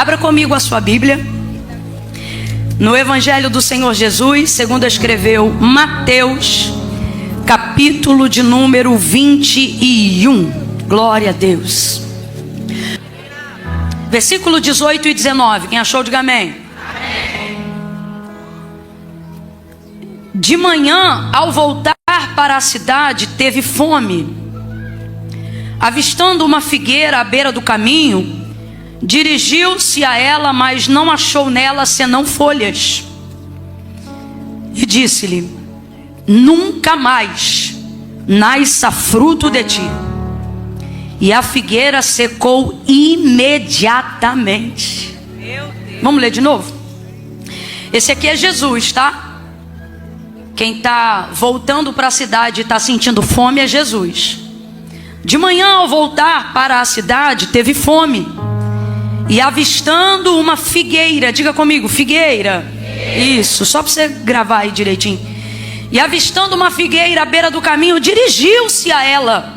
Abra comigo a sua Bíblia no Evangelho do Senhor Jesus, segundo escreveu Mateus, capítulo de número 21. Glória a Deus. Versículo 18 e 19. Quem achou, diga amém. De manhã, ao voltar para a cidade, teve fome. Avistando uma figueira à beira do caminho, dirigiu-se a ela, mas não achou nela senão folhas. E disse-lhe: nunca mais nasça fruto de ti. E a figueira secou imediatamente. Vamos ler de novo? Esse aqui é Jesus, tá? Quem está voltando para a cidade e está sentindo fome é Jesus. De manhã, ao voltar para a cidade, teve fome. E avistando uma figueira, diga comigo, figueira. Isso, só para você gravar aí direitinho. E avistando uma figueira à beira do caminho, dirigiu-se a ela,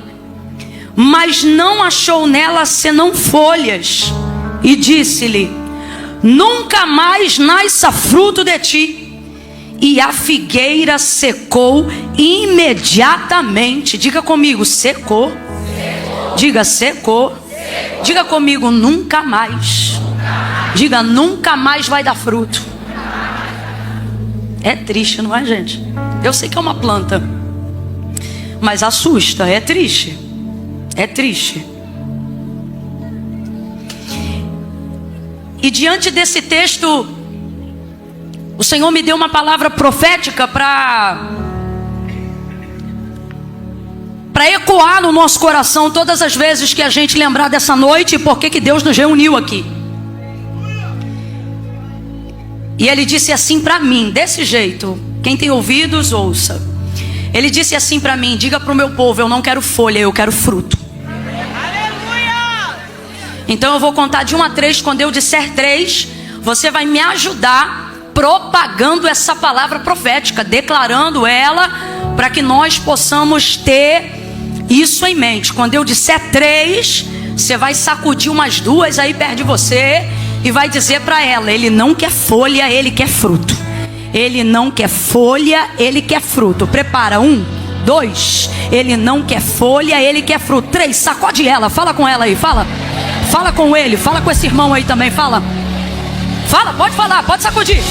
mas não achou nela senão folhas. E disse-lhe: nunca mais nasça fruto de ti. E a figueira secou imediatamente. Diga comigo, secou. Diga, secou. Diga comigo, nunca mais. Diga, nunca mais vai dar fruto. É triste, não é, gente? Eu sei que é uma planta, mas assusta, é triste. É triste. E diante desse texto, o Senhor me deu uma palavra profética para ecoar no nosso coração todas as vezes que a gente lembrar dessa noite e por que Deus nos reuniu aqui. E Ele disse assim para mim, desse jeito, quem tem ouvidos, ouça. Ele disse assim para mim: diga para o meu povo, eu não quero folha, eu quero fruto. Aleluia! Então eu vou contar de 1 a 3, quando eu disser 3, você vai me ajudar propagando essa palavra profética, declarando ela, para que nós possamos ter isso em mente. Quando eu disser 3, você vai sacudir umas 2 aí perto de você e vai dizer para ela: ele não quer folha, ele quer fruto. Ele não quer folha, ele quer fruto. Prepara, 1, 2. Ele não quer folha, ele quer fruto. 3, sacode ela, fala com ela aí, fala. Fala com ele, fala com esse irmão aí também, fala. Fala, pode falar, pode sacudir.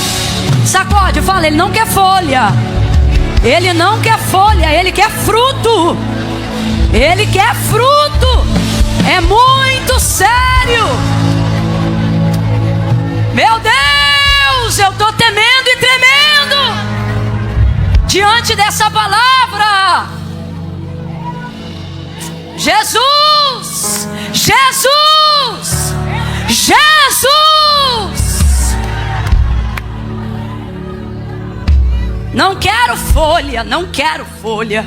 Sacode, fala, ele não quer folha. Ele não quer folha, ele quer fruto. Ele quer fruto. É muito sério. Meu Deus, eu estou temendo e tremendo diante dessa palavra. Jesus, Jesus, Jesus. Não quero folha, não quero folha.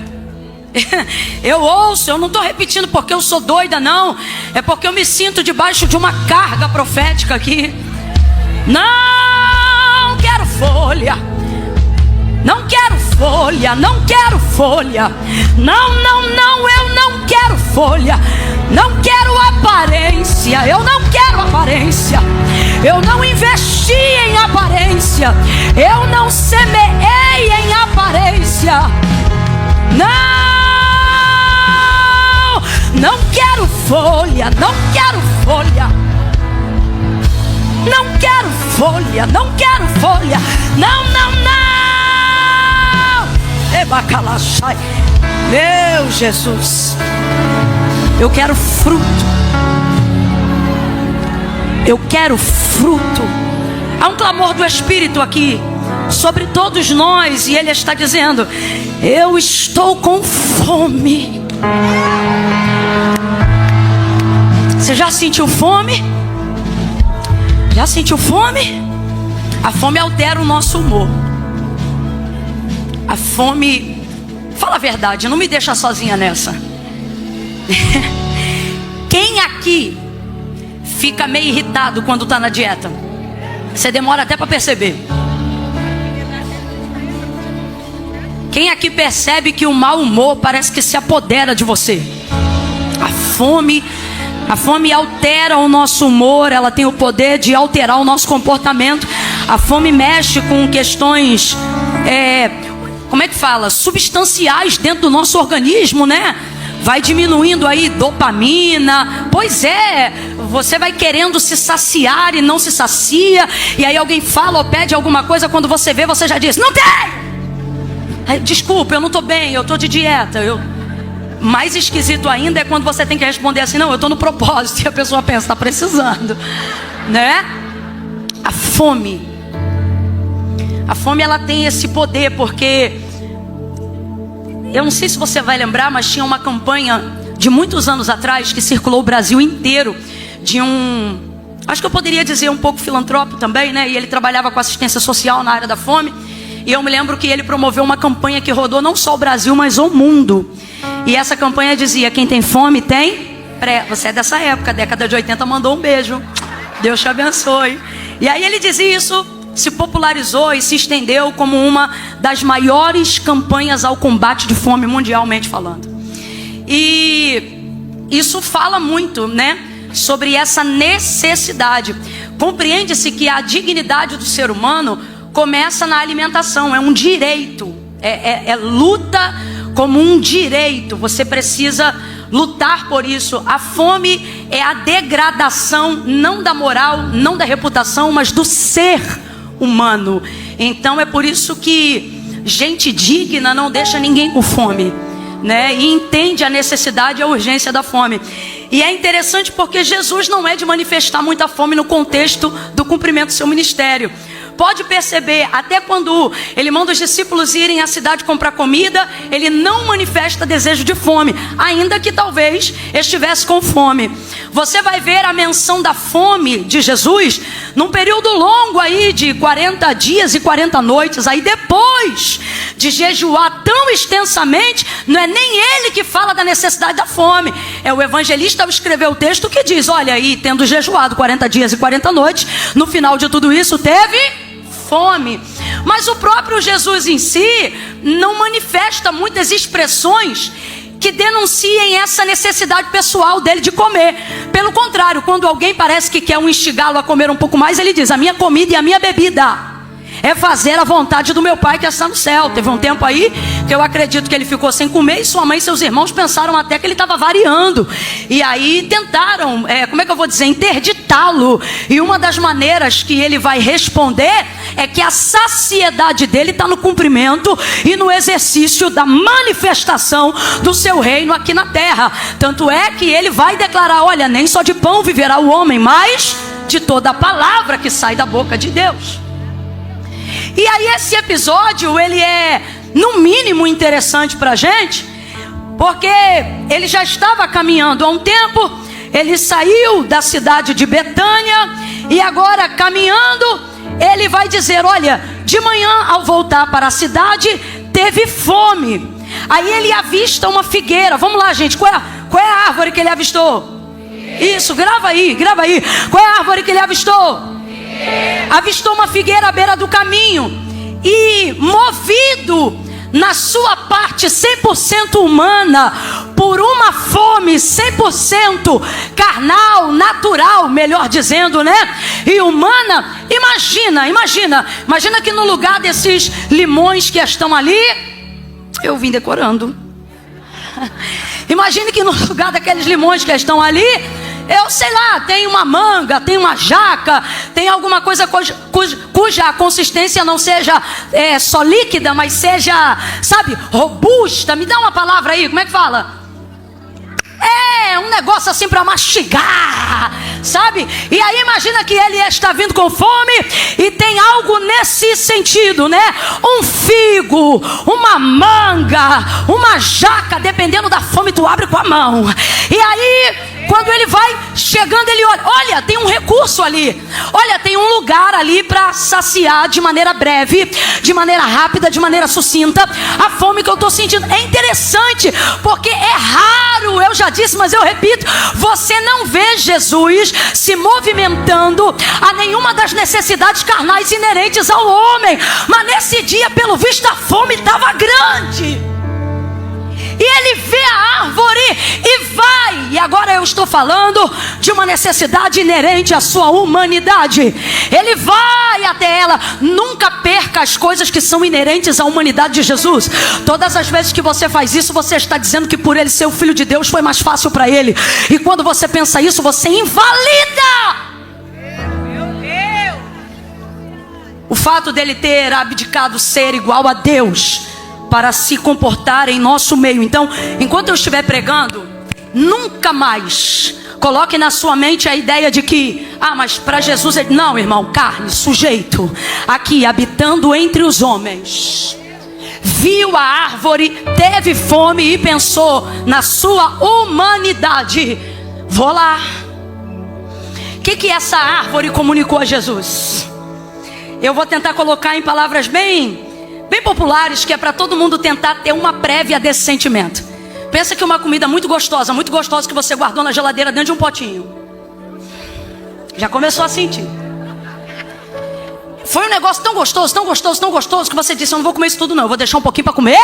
Eu ouço, eu não estou repetindo porque eu sou doida, não. É porque eu me sinto debaixo de uma carga profética aqui. Não quero folha. Não quero folha, não quero folha. Não, eu não quero folha. Não quero aparência, eu não quero aparência. Eu não investi em aparência. Eu não semeei em aparência. Não quero folha, não quero folha. Não quero folha, não quero folha. Não. Ebacalaxai. Meu Jesus, eu quero fruto. Eu quero fruto. Há um clamor do Espírito aqui sobre todos nós, e Ele está dizendo: eu estou com fome. Você já sentiu fome? Já sentiu fome? A fome altera o nosso humor. A fome, fala a verdade, não me deixa sozinha nessa. Quem aqui fica meio irritado quando está na dieta? Você demora até para perceber. Quem aqui percebe que o mau humor parece que se apodera de você? A fome A fome altera o nosso humor, ela tem o poder de alterar o nosso comportamento. A fome mexe com questões, como é que fala? Substanciais dentro do nosso organismo, né? Vai diminuindo aí dopamina. Pois é, você vai querendo se saciar e não se sacia. E aí alguém fala ou pede alguma coisa, quando você vê, você já diz: não tem! Aí, desculpa, eu não estou bem, eu estou de dieta. Mais esquisito ainda é quando você tem que responder assim: não, eu estou no propósito. E a pessoa pensa: está precisando, né? A fome, ela tem esse poder, porque eu não sei se você vai lembrar, mas tinha uma campanha de muitos anos atrás que circulou o Brasil inteiro, de acho que eu poderia dizer um pouco filantropo também, né? E ele trabalhava com assistência social na área da fome. E eu me lembro que ele promoveu uma campanha que rodou não só o Brasil, mas o mundo. E essa campanha dizia: quem tem fome tem pré. Você é dessa época, década de 80, mandou um beijo. Deus te abençoe. E aí ele dizia isso, se popularizou e se estendeu como uma das maiores campanhas ao combate de fome mundialmente falando. E isso fala muito, né, sobre essa necessidade. Compreende-se que a dignidade do ser humano começa na alimentação, é um direito, é luta como um direito. Você precisa lutar por isso. A fome é a degradação, não da moral, não da reputação, mas do ser humano. Então é por isso que gente digna não deixa ninguém com fome, né? E entende a necessidade e a urgência da fome. E é interessante porque Jesus não é de manifestar muita fome no contexto do cumprimento do seu ministério. Pode perceber, até quando ele manda os discípulos irem à cidade comprar comida, ele não manifesta desejo de fome, ainda que talvez estivesse com fome. Você vai ver a menção da fome de Jesus num período longo aí de 40 dias e 40 noites. Aí depois de jejuar tão extensamente, não é nem ele que fala da necessidade da fome, é o evangelista ao escrever o texto que diz: olha aí, tendo jejuado 40 dias e 40 noites, no final de tudo isso teve fome. Mas o próprio Jesus em si não manifesta muitas expressões que denunciem essa necessidade pessoal dele de comer. Pelo contrário, quando alguém parece que quer instigá-lo a comer um pouco mais, ele diz: a minha comida e a minha bebida é fazer a vontade do meu Pai que está no céu. Teve um tempo aí que eu acredito que ele ficou sem comer, e sua mãe e seus irmãos pensaram até que ele estava variando. E aí tentaram, como é que eu vou dizer, interditá-lo. E uma das maneiras que ele vai responder é que a saciedade dele está no cumprimento e no exercício da manifestação do seu reino aqui na terra. Tanto é que ele vai declarar: olha, nem só de pão viverá o homem, mas de toda a palavra que sai da boca de Deus. E aí esse episódio, ele é no mínimo interessante para a gente, porque ele já estava caminhando há um tempo. Ele saiu da cidade de Betânia e agora caminhando, ele vai dizer: olha, de manhã ao voltar para a cidade teve fome. Aí ele avista uma figueira. Vamos lá, gente, qual é a árvore que ele avistou? Isso, grava aí. Qual é a árvore que ele avistou? Avistou uma figueira à beira do caminho. E movido na sua parte 100% humana, por uma fome 100% carnal, natural, melhor dizendo, né? E humana. Imagina que no lugar desses limões que estão ali, eu vim decorando. Imagine que no lugar daqueles limões que estão ali, eu sei lá, tem uma manga, tem uma jaca, tem alguma coisa cuja consistência não seja só líquida, mas seja, sabe, robusta. Me dá uma palavra aí, como é que fala? É um negócio assim para mastigar, sabe? E aí imagina que ele está vindo com fome e tem algo nesse sentido, né? Um figo, uma manga, uma jaca, dependendo da fome tu abre com a mão. E aí quando ele vai chegando, ele olha, tem um recurso ali. Olha, tem um lugar ali para saciar de maneira breve, de maneira rápida, de maneira sucinta a fome que eu estou sentindo. É interessante, porque é raro, eu já disse, mas eu repito, você não vê Jesus se movimentando a nenhuma das necessidades carnais inerentes ao homem. Mas nesse dia, pelo visto, a fome estava grande. E e ele vê a árvore e vai. E agora eu estou falando de uma necessidade inerente à sua humanidade. Ele vai até ela. Nunca perca as coisas que são inerentes à humanidade de Jesus. Todas as vezes que você faz isso, você está dizendo que por ele ser o Filho de Deus foi mais fácil para ele. E quando você pensa isso, você invalida o fato dele ter abdicado ser igual a Deus para se comportar em nosso meio. Então, enquanto eu estiver pregando, nunca mais coloque na sua mente a ideia de que, mas para Jesus, não, irmão, carne, sujeito, aqui habitando entre os homens, viu a árvore, teve fome e pensou na sua humanidade. Vou lá. O que essa árvore comunicou a Jesus? Eu vou tentar colocar em palavras bem populares, que é para todo mundo tentar ter uma prévia desse sentimento. Pensa que uma comida muito gostosa que você guardou na geladeira dentro de um potinho. Já começou a sentir. Foi um negócio tão gostoso que você disse: eu não vou comer isso tudo não, eu vou deixar um pouquinho para comer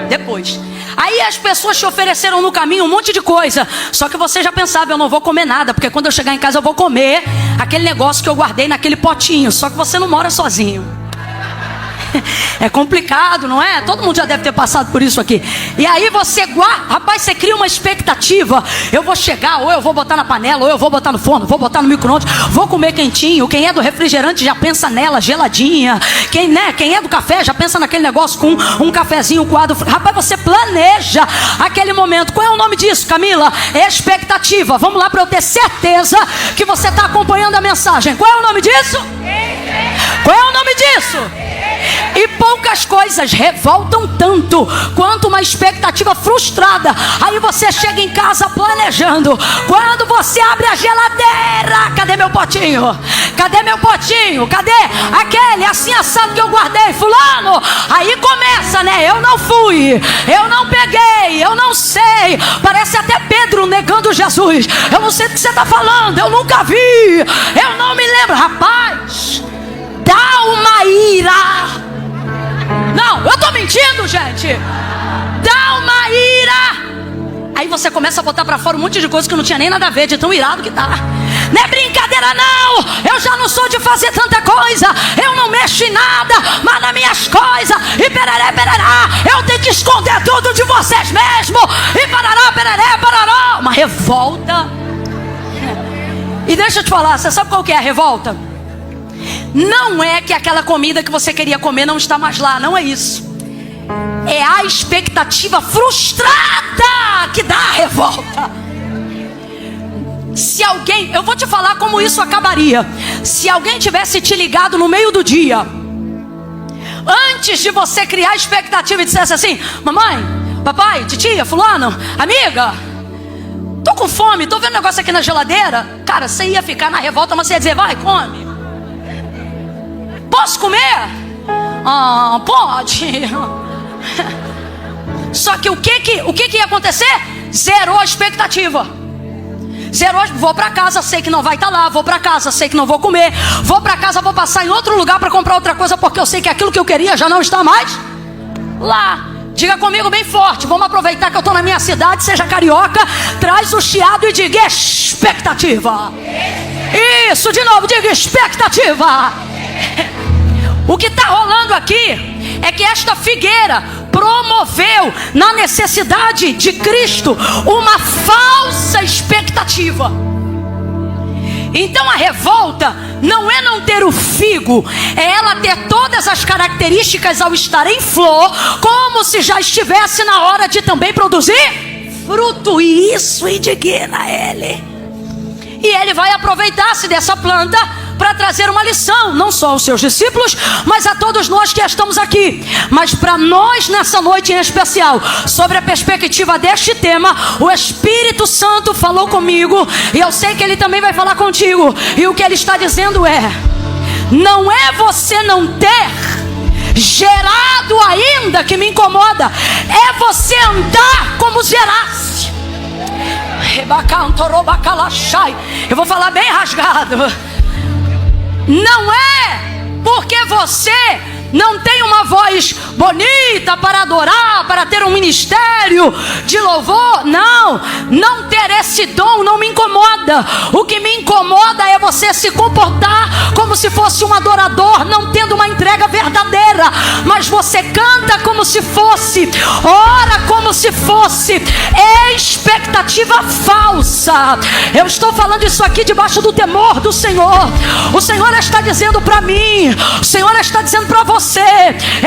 depois. Aí as pessoas te ofereceram no caminho um monte de coisa, só que você já pensava: eu não vou comer nada, porque quando eu chegar em casa eu vou comer aquele negócio que eu guardei naquele potinho. Só que você não mora sozinho. É complicado, não é? Todo mundo já deve ter passado por isso aqui. E aí você guarda, rapaz, você cria uma expectativa. Eu vou chegar, ou eu vou botar na panela, ou eu vou botar no forno, vou botar no micro-ondas, vou comer quentinho. Quem é do refrigerante já pensa nela, geladinha. Quem é do café já pensa naquele negócio com um cafezinho coado. Rapaz, você planeja aquele momento. Qual é o nome disso, Camila? É expectativa. Vamos lá para eu ter certeza que você está acompanhando a mensagem. Qual é o nome disso? Qual é o nome disso? E poucas coisas revoltam tanto quanto uma expectativa frustrada. Aí você chega em casa planejando. Quando você abre a geladeira, cadê meu potinho? Cadê meu potinho? Cadê aquele assim assado que eu guardei, fulano? Aí começa, né? Eu não fui, eu não peguei, eu não sei. Parece até Pedro negando Jesus. Eu não sei do que você está falando, eu nunca vi, eu não me lembro. Rapaz, dá uma ira. Não, eu tô mentindo, gente. Dá uma ira. Aí você começa a botar pra fora um monte de coisa que não tinha nem nada a ver, de tão irado que tá. Não é brincadeira não. Eu já não sou de fazer tanta coisa. Eu não mexo em nada, mas nas minhas coisas. E perará, eu tenho que esconder tudo de vocês mesmo. E parará. Uma revolta. E deixa eu te falar, você sabe qual que é a revolta? Não é que aquela comida que você queria comer não está mais lá, não é isso. É a expectativa frustrada que dá a revolta. Se alguém, eu vou te falar como isso acabaria. Se alguém tivesse te ligado no meio do dia, antes de você criar a expectativa, e dissesse assim: mamãe, papai, titia, fulano, amiga, tô com fome, tô vendo um negócio aqui na geladeira. Cara, você ia ficar na revolta, mas você ia dizer: vai, come. Posso comer? Pode. Só que o que ia acontecer? Zerou a expectativa. Zerou, vou para casa, sei que não vai estar lá. Vou para casa, sei que não vou comer. Vou para casa, vou passar em outro lugar para comprar outra coisa, porque eu sei que aquilo que eu queria já não está mais lá. Diga comigo bem forte. Vamos aproveitar que eu estou na minha cidade. Seja carioca, traz o chiado e diga expectativa. Isso, de novo, diga expectativa. O que está rolando aqui é que esta figueira promoveu na necessidade de Cristo uma falsa expectativa. Então a revolta não é não ter o figo, é ela ter todas as características ao estar em flor, como se já estivesse na hora de também produzir fruto. E isso indigna ele. E ele vai aproveitar-se dessa planta para trazer uma lição, não só aos seus discípulos, mas a todos nós que estamos aqui. Mas para nós nessa noite em especial, sobre a perspectiva deste tema, o Espírito Santo falou comigo, e eu sei que ele também vai falar contigo. E o que ele está dizendo é: não é você não ter gerado ainda que me incomoda, é você andar como geraste. Eu vou falar bem rasgado. Não é porque você não tenho uma voz bonita para adorar, para ter um ministério de louvor. Não ter esse dom não me incomoda. O que me incomoda é você se comportar como se fosse um adorador, não tendo uma entrega verdadeira. Mas você canta como se fosse, ora como se fosse, expectativa falsa. Eu estou falando isso aqui debaixo do temor do Senhor. O Senhor está dizendo para mim, o Senhor está dizendo para você,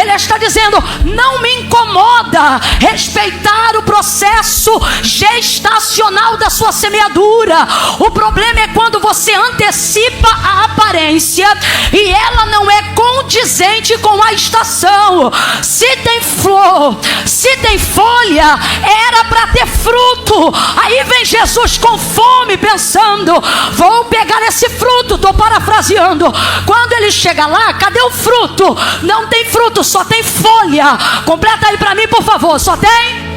Ele está dizendo: não me incomoda respeitar o processo gestacional da sua semeadura. O problema é quando você antecipa a aparência e ela não é condizente com a estação. Se tem flor, se tem folha, era para ter fruto. Aí vem Jesus com fome, pensando: vou pegar esse fruto. Estou parafraseando. Quando ele chega lá, cadê o fruto? Não tem fruto, só tem folha. Completa aí para mim, por favor. Só tem?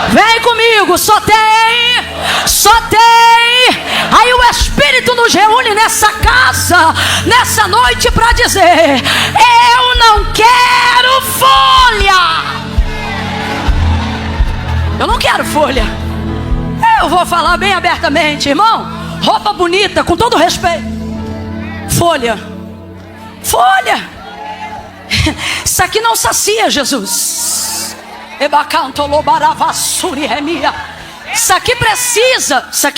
Vem comigo. Só tem. Aí o Espírito nos reúne nessa casa, nessa noite, para dizer: eu não quero folha. Eu não quero folha. Eu vou falar bem abertamente, irmão. Roupa bonita, com todo respeito. Folha. Isso aqui não sacia, Jesus. Isso aqui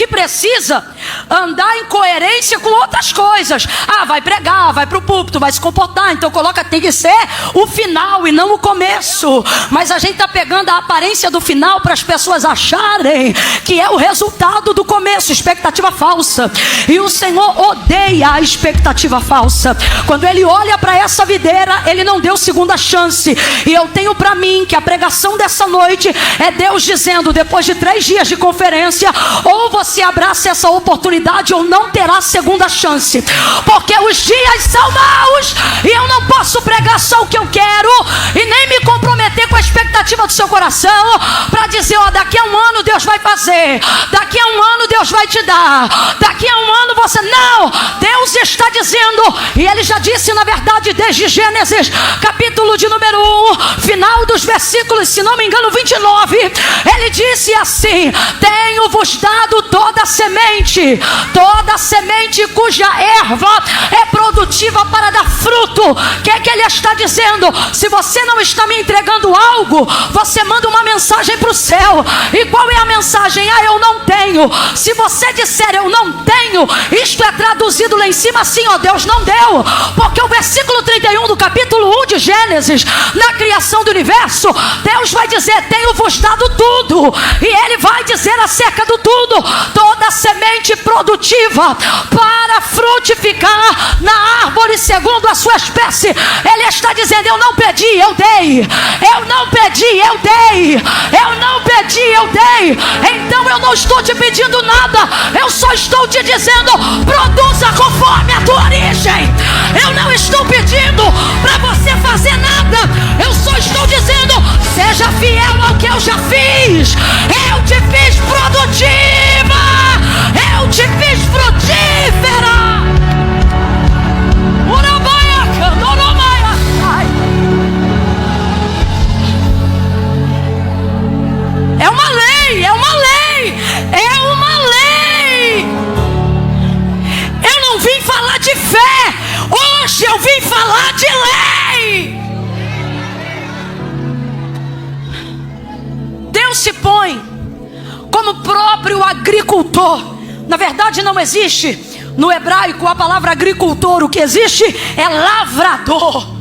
precisa andar em coerência com outras coisas. Vai pregar, vai para o púlpito, vai se comportar. Então tem que ser o final e não o começo. Mas a gente está pegando a aparência do final para as pessoas acharem que é o resultado do começo. Expectativa falsa. E o Senhor odeia a expectativa falsa. Quando Ele olha para essa videira, Ele não deu segunda chance. E eu tenho para mim que a pregação dessa noite é Deus dizendo: depois de 3 dias de conferência, ou você abraça essa oportunidade ou não terá segunda chance, porque os dias são maus e eu não posso pregar só o que eu quero e nem me comprometer com a expectativa do seu coração para dizer: daqui a um ano Deus vai fazer, daqui a um ano Deus vai te dar, daqui a um ano você... Não, Deus está dizendo, e Ele já disse na verdade desde Gênesis capítulo de número 1, final dos versículos, se não me engano 29, Ele disse assim: tenho-vos dado toda semente cuja erva é produtiva para dar fruto. O que é que Ele está dizendo? Se você não está me entregando algo, você manda uma mensagem para o céu. E qual é a mensagem? Eu não tenho. Se você disser eu não tenho, isto é traduzido lá em cima assim: Deus não deu. Porque o versículo 31 do capítulo 1 de Gênesis, na criação do universo, Deus vai dizer: tenho-vos dado tudo. E Ele vai dizer acerca do tudo: toda semente produtiva para frutificar na árvore segundo a sua espécie. Ele está dizendo: eu não pedi, eu dei. Eu não pedi, eu dei. Eu não pedi, eu dei. Então eu não estou te pedindo nada, eu só estou te dizendo: produza conforme a tua origem. Eu não estou pedindo para você fazer nada, eu só estou dizendo: seja fiel ao que eu já fiz. Eu te fiz produtiva, eu te fiz frutífera. É uma lei, é uma lei, é uma lei. Eu não vim falar de fé, hoje eu vim falar de lei. Deus se põe como próprio agricultor. Na verdade não existe no hebraico a palavra agricultor, o que existe é lavrador.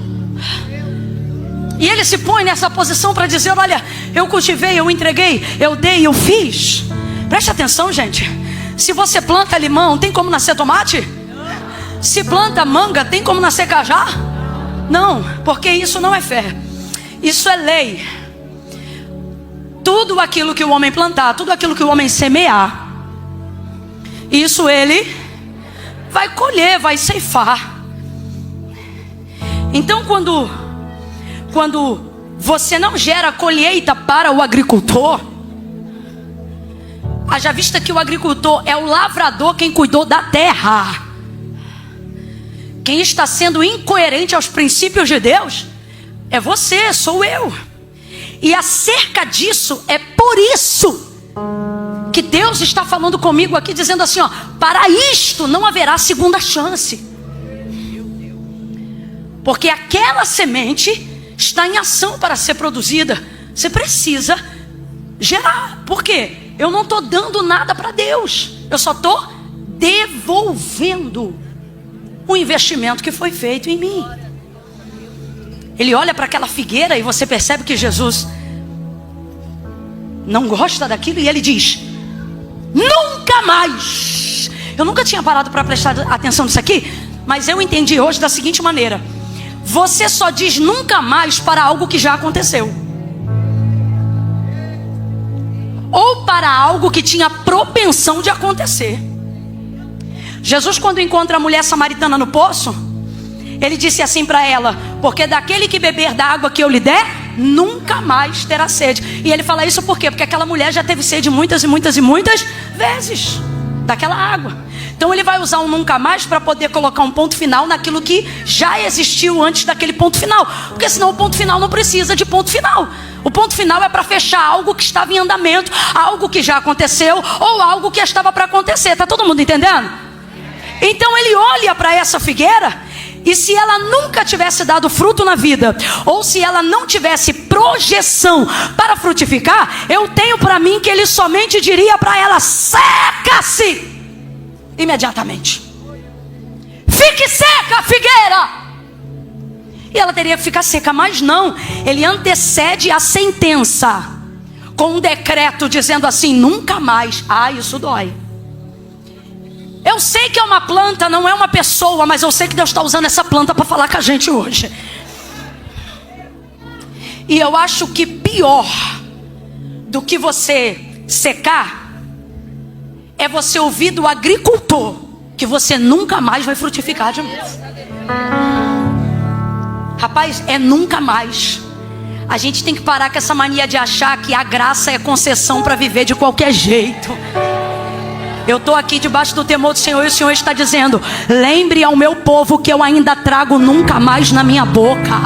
E Ele se põe nessa posição para dizer: olha, eu cultivei, eu entreguei, eu dei, eu fiz. Preste atenção, gente. Se você planta limão, tem como nascer tomate? Se planta manga, tem como nascer cajá? Não, porque isso não é fé, isso é lei. Tudo aquilo que o homem plantar, tudo aquilo que o homem semear, isso ele vai colher, vai ceifar. Então quando você não gera colheita para o agricultor, haja vista que o agricultor é o lavrador, quem cuidou da terra. Quem está sendo incoerente aos princípios de Deus É você, sou eu. E acerca disso, é por isso que Deus está falando comigo aqui, dizendo assim, ó, para isto não haverá segunda chance. Porque aquela semente está em ação para ser produzida. Você precisa gerar. Por quê? Eu não estou dando nada para Deus. Eu só estou devolvendo o investimento que foi feito em mim. Ele olha para aquela figueira e você percebe que Jesus não gosta daquilo. E ele diz, nunca mais. Eu nunca tinha parado para prestar atenção nisso aqui, mas eu entendi hoje da seguinte maneira: você só diz nunca mais para algo que já aconteceu, ou para algo que tinha propensão de acontecer. Jesus, quando encontra a mulher samaritana no poço, ele disse assim para ela, porque daquele que beber da água que eu lhe der, nunca mais terá sede. E ele fala isso por quê? Porque aquela mulher já teve sede muitas e muitas e muitas vezes daquela água. Então ele vai usar um nunca mais para poder colocar um ponto final naquilo que já existiu antes daquele ponto final. Porque senão o ponto final não precisa de ponto final. O ponto final é para fechar algo que estava em andamento, algo que já aconteceu ou algo que estava para acontecer. Está todo mundo entendendo? Então ele olha para essa figueira, e se ela nunca tivesse dado fruto na vida, ou se ela não tivesse projeção para frutificar, eu tenho para mim que ele somente diria para ela, seca-se imediatamente. Fique seca, figueira. E ela teria que ficar seca, mas não. Ele antecede a sentença com um decreto dizendo assim, nunca mais. Ah, isso dói. Eu sei que é uma planta, não é uma pessoa, mas eu sei que Deus está usando essa planta para falar com a gente hoje. E eu acho que pior do que você secar é você ouvir do agricultor que você nunca mais vai frutificar de novo. Rapaz, é nunca mais. A gente tem que parar com essa mania de achar que a graça é concessão para viver de qualquer jeito. Eu estou aqui debaixo do temor do Senhor, e o Senhor está dizendo, lembre ao meu povo que eu ainda trago nunca mais na minha boca.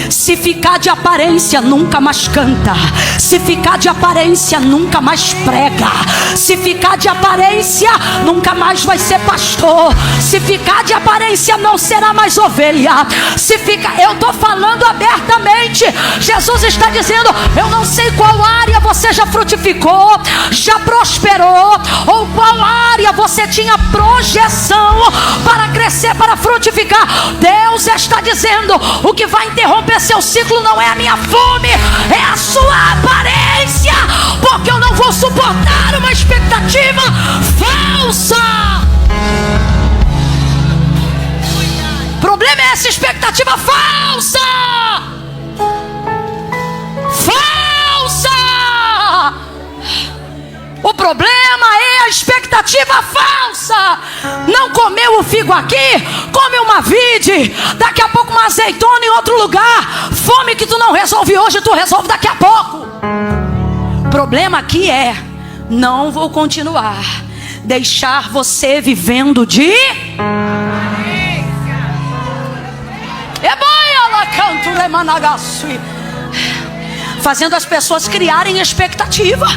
Se ficar de aparência, nunca mais canta. Se ficar de aparência, nunca mais prega. Se ficar de aparência, nunca mais vai ser pastor. Se ficar de aparência, não será mais ovelha. Se ficar, eu estou falando abertamente. Jesus está dizendo, eu não sei qual área você já frutificou, já prosperou, ou qual área você tinha projeção para crescer, para frutificar. Deus está dizendo, o que vai interromper seu ciclo não é a minha fome, é a sua aparência, porque eu não vou suportar uma expectativa falsa. O problema é essa expectativa falsa. O problema é a expectativa falsa. Não comeu o figo aqui, come uma vide, daqui a pouco uma azeitona em outro lugar. Fome que tu não resolve hoje, tu resolve daqui a pouco. O problema aqui é, não vou continuar deixar você vivendo de fazendo as pessoas criarem expectativa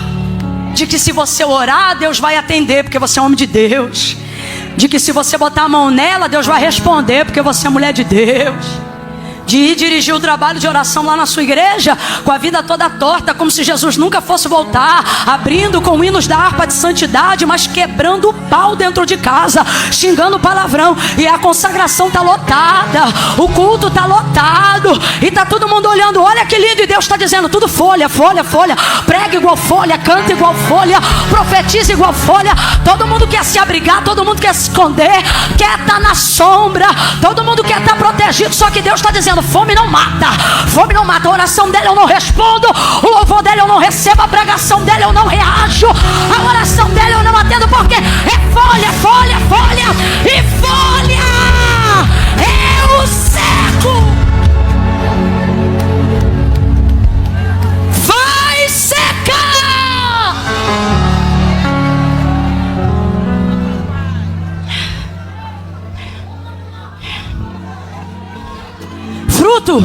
de que se você orar, Deus vai atender, porque você é homem de Deus. De que se você botar a mão nela, Deus vai responder, porque você é mulher de Deus. De ir dirigir o trabalho de oração lá na sua igreja com a vida toda torta, como se Jesus nunca fosse voltar, abrindo com hinos da harpa de santidade, mas quebrando o pau dentro de casa, xingando palavrão, e a consagração está lotada, o culto está lotado, e está todo mundo olhando, olha que lindo, e Deus está dizendo tudo folha, folha, folha, prega igual folha, canta igual folha, profetiza igual folha. Todo mundo quer se abrigar, todo mundo quer se esconder, quer estar na sombra, todo mundo quer estar protegido, só que Deus está dizendo, fome não mata, fome não mata. A oração dele eu não respondo, o louvor dele eu não recebo, a pregação dele eu não reajo, a oração dele eu não atendo, porque é folha, folha, folha e folha. Eu seco. Vai secar. fruto,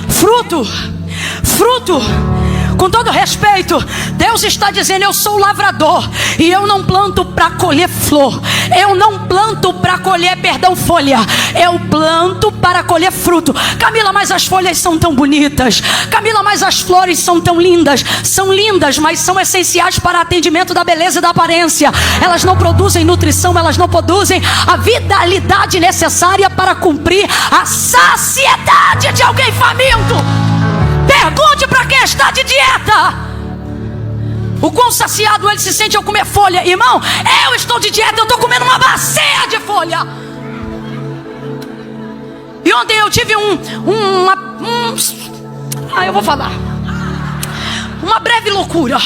fruto, fruto. Com todo respeito, Deus está dizendo: eu sou o lavrador e eu não planto para colher flor, eu não planto para colher, folha, eu planto para colher fruto. Camila, mas as folhas são tão bonitas. Camila, mas as flores são tão lindas. São lindas, mas são essenciais para atendimento da beleza e da aparência. Elas não produzem nutrição, elas não produzem a vitalidade necessária para cumprir a saciedade de alguém faminto. Pergunte para quem está de dieta o quão saciado ele se sente ao comer folha. Irmão, eu estou de dieta, eu estou comendo uma bacia de folha. E ontem eu tive eu vou falar uma breve loucura.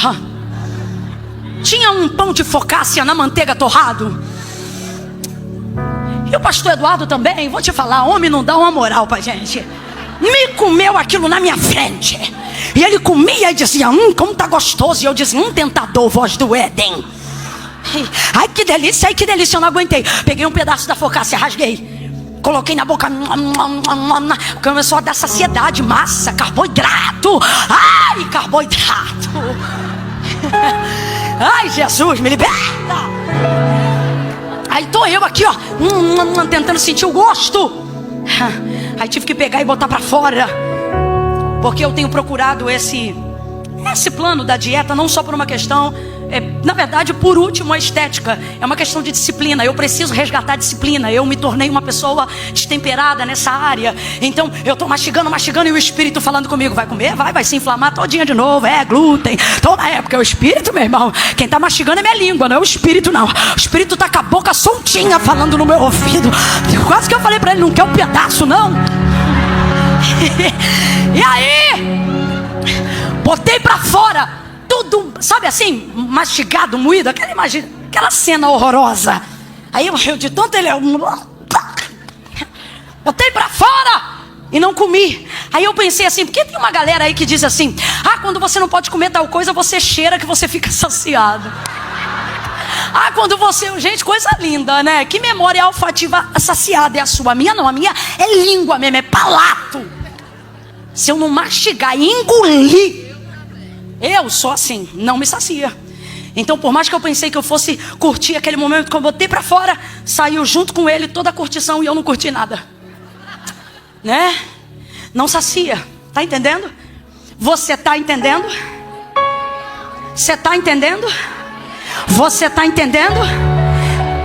Tinha um pão de focácia na manteiga torrado. E o pastor Eduardo também, vou te falar, homem não dá uma moral pra gente. Me comeu aquilo na minha frente. E ele comia e dizia: como tá gostoso. E eu dizia: tentador, voz do Éden. Ai que delícia, eu não aguentei. Peguei um pedaço da focácia, rasguei, coloquei na boca. Começou a dar saciedade. Massa, carboidrato. Ai, carboidrato. Ai, Jesus, me liberta. Aí tô eu aqui, ó, tentando sentir o gosto. Aí tive que pegar e botar pra fora, porque eu tenho procurado esse plano da dieta, não só por uma questão, na verdade, por último, a estética. É uma questão de disciplina. Eu preciso resgatar a disciplina. Eu me tornei uma pessoa destemperada nessa área. Então eu tô mastigando e o Espírito falando comigo: vai comer? Vai se inflamar todinha de novo. Glúten. Toda época é o Espírito, meu irmão. Quem tá mastigando é minha língua, não é o Espírito, não. O Espírito tá com a boca soltinha falando no meu ouvido. Quase que eu falei pra ele: não quer um pedaço, não. E aí botei pra fora tudo, sabe assim, mastigado, moído, aquela cena horrorosa. Aí eu de tanto ele botei pra fora e não comi. Aí eu pensei assim, porque tem uma galera aí que diz assim: quando você não pode comer tal coisa, você cheira que você fica saciado. Quando você... Gente, coisa linda, né? Que memória olfativa saciada é a sua? A minha não, a minha é língua mesmo, é palato. Se eu não mastigar e engolir, eu sou assim, não me sacia. Então, por mais que eu pensei que eu fosse curtir aquele momento que eu botei pra fora, saiu junto com ele toda a curtição e eu não curti nada, né? Não sacia, tá entendendo? Você tá entendendo? Você tá entendendo? Você tá entendendo?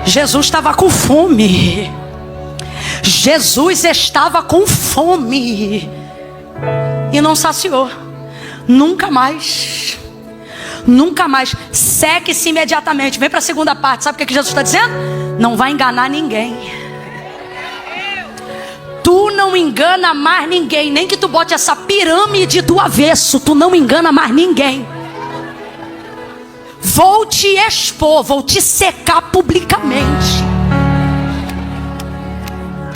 Jesus estava com fome. Jesus estava com fome e não saciou. Nunca mais. Nunca mais. Seque-se imediatamente. Vem para a segunda parte. Sabe o que Jesus está dizendo? Não vai enganar ninguém. Tu não engana mais ninguém. Nem que tu bote essa pirâmide do avesso, tu não engana mais ninguém. Vou te expor, vou te secar publicamente.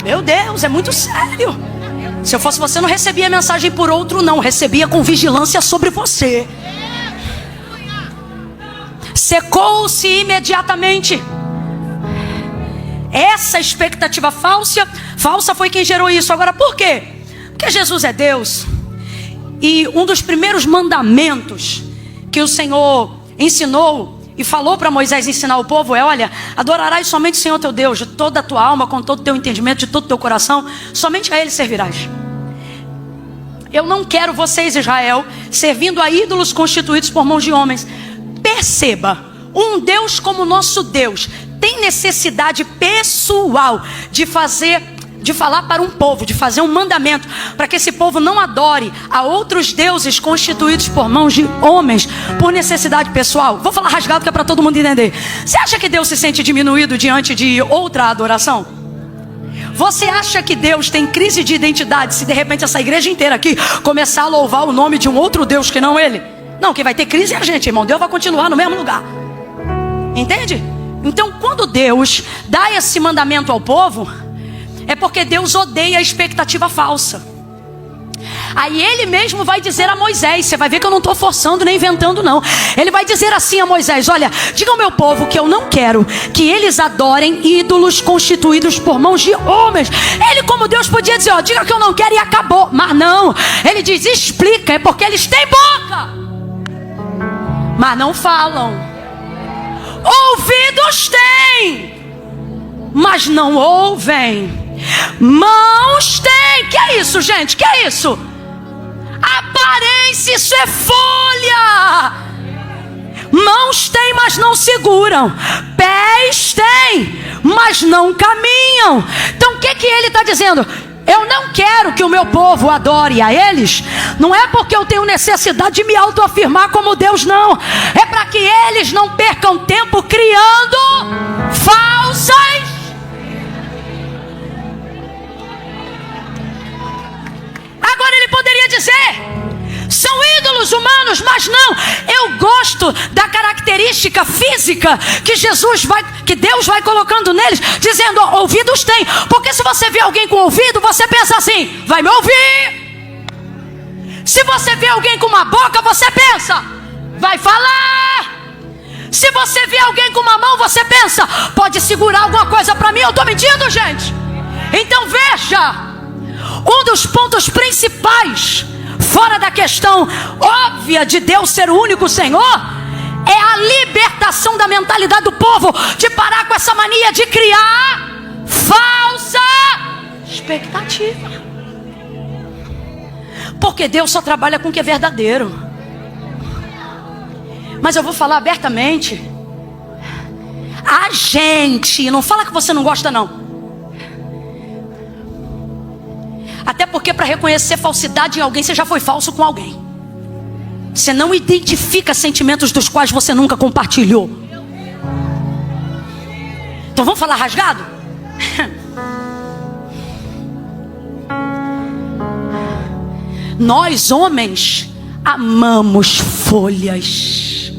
Meu Deus, é muito sério. Se eu fosse você, não recebia mensagem por outro, não. Recebia com vigilância sobre você. Secou-se imediatamente. Essa expectativa falsa foi quem gerou isso. Agora, por quê? Porque Jesus é Deus. E um dos primeiros mandamentos que o Senhor ensinou e falou para Moisés ensinar o povo é: olha, adorarás somente o Senhor teu Deus de toda a tua alma, com todo o teu entendimento, de todo o teu coração. Somente a Ele servirás. Eu não quero vocês, Israel, servindo a ídolos constituídos por mãos de homens. Perceba, um Deus como o nosso Deus tem necessidade pessoal de falar para um povo, de fazer um mandamento para que esse povo não adore a outros deuses constituídos por mãos de homens, por necessidade pessoal. Vou falar rasgado que é para todo mundo entender. Você acha que Deus se sente diminuído diante de outra adoração? Você acha que Deus tem crise de identidade se de repente essa igreja inteira aqui começar a louvar o nome de um outro Deus que não Ele? Não, quem vai ter crise é a gente, irmão. Deus vai continuar no mesmo lugar. Entende? Então, quando Deus dá esse mandamento ao povo, é porque Deus odeia a expectativa falsa. Aí ele mesmo vai dizer a Moisés, você vai ver que eu não estou forçando nem inventando não. Ele vai dizer assim a Moisés: olha, diga ao meu povo que eu não quero que eles adorem ídolos constituídos por mãos de homens. Ele, como Deus, podia dizer: ó, diga que eu não quero e acabou. Mas não, ele diz: explica, é porque eles têm boca, mas não falam. Ouvidos têm, mas não ouvem. Mãos têm. Que é isso, gente? Que é isso? Aparência, isso é folha. Mãos têm, mas não seguram. Pés têm, mas não caminham. Então o que ele está dizendo? Eu não quero que o meu povo adore a eles. Não é porque eu tenho necessidade de me autoafirmar como Deus, não. É para que eles não percam tempo criando falsas. Agora ele poderia dizer: são ídolos humanos, mas não. Eu gosto da característica física que Deus vai colocando neles, dizendo: ó, ouvidos tem. Porque se você vê alguém com ouvido, você pensa assim: vai me ouvir. Se você vê alguém com uma boca, você pensa: vai falar. Se você vê alguém com uma mão, você pensa: pode segurar alguma coisa para mim. Eu estou mentindo, gente? Então veja, um dos pontos principais, fora da questão óbvia de Deus ser o único Senhor, é a libertação da mentalidade do povo, de parar com essa mania de criar falsa expectativa. Porque Deus só trabalha com o que é verdadeiro. Mas eu vou falar abertamente: a gente, não fala que você não gosta não. Até porque para reconhecer falsidade em alguém, você já foi falso com alguém. Você não identifica sentimentos dos quais você nunca compartilhou. Então vamos falar rasgado? Nós homens amamos folhas.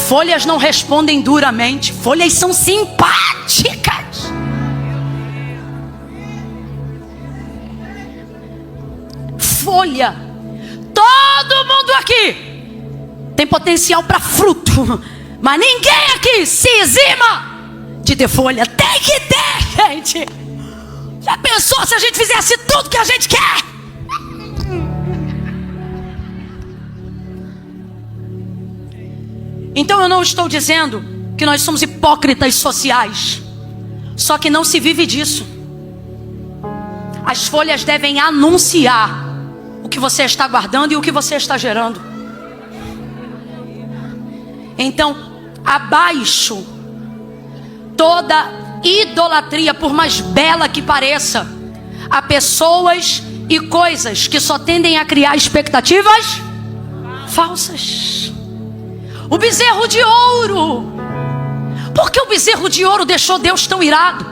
Folhas não respondem duramente. Folhas são simpáticas. Folha, todo mundo aqui tem potencial para fruto, mas ninguém aqui se exima de ter folha. Tem que ter, gente. Já pensou se a gente fizesse tudo que a gente quer? Então eu não estou dizendo que nós somos hipócritas sociais, só que não se vive disso. As folhas devem anunciar o que você está guardando e o que você está gerando. Então, abaixo toda idolatria, por mais bela que pareça, há pessoas e coisas que só tendem a criar expectativas falsas. O bezerro de ouro. Por que o bezerro de ouro deixou Deus tão irado?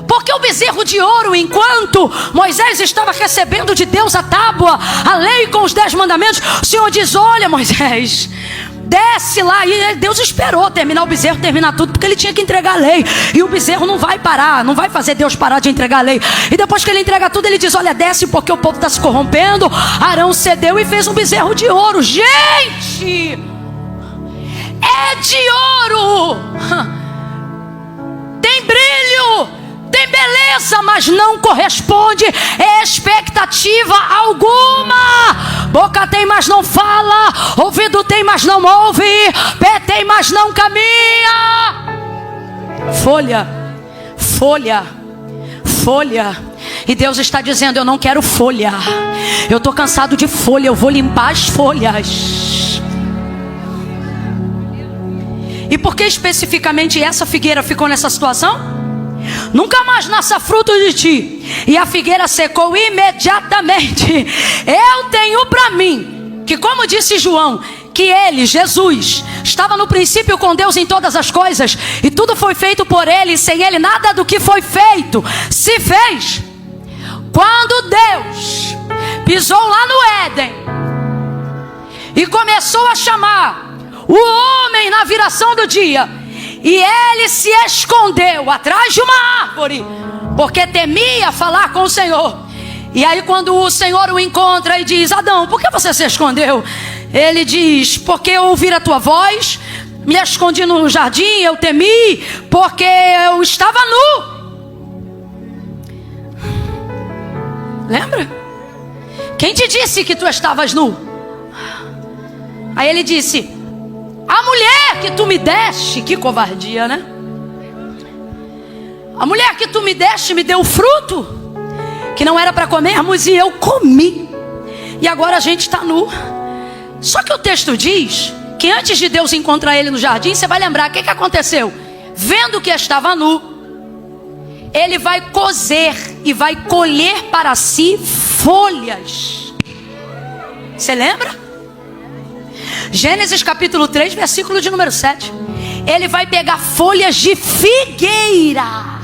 Porque o bezerro de ouro, enquanto Moisés estava recebendo de Deus a tábua, a lei com os 10 mandamentos, o Senhor diz: olha, Moisés, desce lá. E Deus esperou terminar o bezerro, terminar tudo, porque ele tinha que entregar a lei. E o bezerro não vai parar, não vai fazer Deus parar de entregar a lei. E depois que ele entrega tudo, ele diz: olha, desce, porque o povo está se corrompendo. Arão cedeu e fez um bezerro de ouro. Gente, é de ouro, tem brilho, tem beleza, mas não corresponde expectativa alguma. Boca tem, mas não fala. Ouvido tem, mas não ouve. Pé tem, mas não caminha. Folha, folha, folha. E Deus está dizendo: eu não quero folha. Eu estou cansado de folha. Eu vou limpar as folhas. E por que especificamente essa figueira ficou nessa situação? Nunca mais nasça fruto de ti. E a figueira secou imediatamente. Eu tenho para mim que, como disse João, que ele, Jesus, estava no princípio com Deus em todas as coisas, e tudo foi feito por ele, e sem ele nada do que foi feito se fez. Quando Deus pisou lá no Éden e começou a chamar o homem na viração do dia, e ele se escondeu atrás de uma árvore, porque temia falar com o Senhor. E aí quando o Senhor o encontra e diz: Adão, por que você se escondeu? Ele diz: porque eu ouvi a tua voz, me escondi no jardim, eu temi, porque eu estava nu. Lembra? Quem te disse que tu estavas nu? Aí ele disse: a mulher que tu me deste, que covardia, né? A mulher que tu me deste me deu fruto que não era para comermos e eu comi. E agora a gente está nu. Só que o texto diz que antes de Deus encontrar ele no jardim, você vai lembrar o que aconteceu. Vendo que estava nu, ele vai cozer e vai colher para si folhas. Você lembra? Gênesis capítulo 3, versículo de número 7. Ele vai pegar folhas de figueira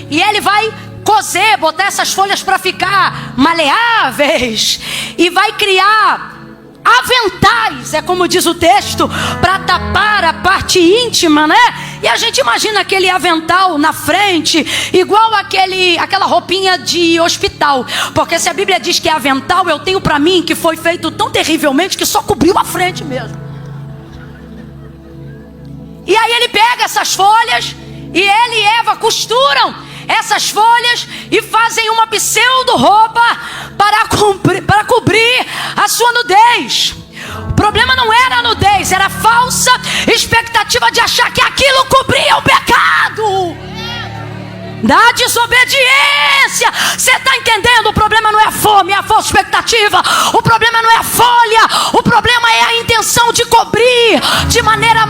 e ele vai cozer, botar essas folhas para ficar maleáveis, e vai criar aventais, é como diz o texto, para tapar a parte íntima, né? E a gente imagina aquele avental na frente, igual aquela roupinha de hospital, porque se a Bíblia diz que é avental, eu tenho para mim que foi feito tão terrivelmente que só cobriu a frente mesmo. E aí ele pega essas folhas e ele e Eva costuram essas folhas e fazem uma pseudo-roupa para cobrir a sua nudez. O problema não era a nudez, era a falsa expectativa de achar que aquilo cobria o pecado da desobediência. Você está entendendo? O problema não é a fome, é a falsa expectativa. O problema não é a folha, o problema é a intenção de cobrir de maneira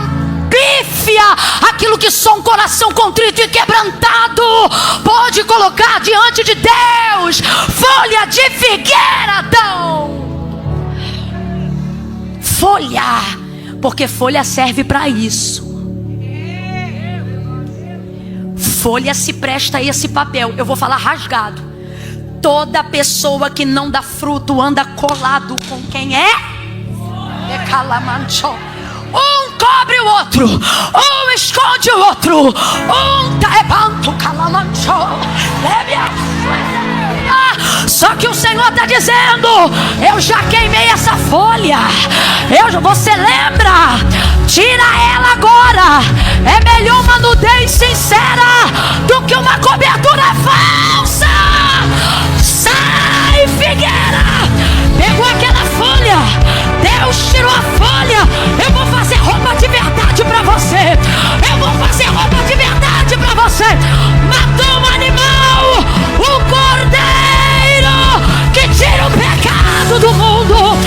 pífia aquilo que só um coração contrito e quebrantado pode colocar diante de Deus. Folha de figueira, Adão. Folha, porque folha serve para isso. Folha se presta a esse papel. Eu vou falar rasgado. Toda pessoa que não dá fruto anda colado com quem é? Um cobre o outro, um esconde o outro, um taebanto calamancho. Só que o Senhor está dizendo: eu já queimei essa folha. Você lembra? Tira ela agora. É melhor uma nudez sincera do que uma cobertura falsa. Sai, figueira. Pegou aquela folha, Deus tirou a folha. Eu vou fazer roupa de verdade para você. Eu vou fazer roupa de verdade para você. Matou um animal, o cordeiro que tira o pecado do mundo.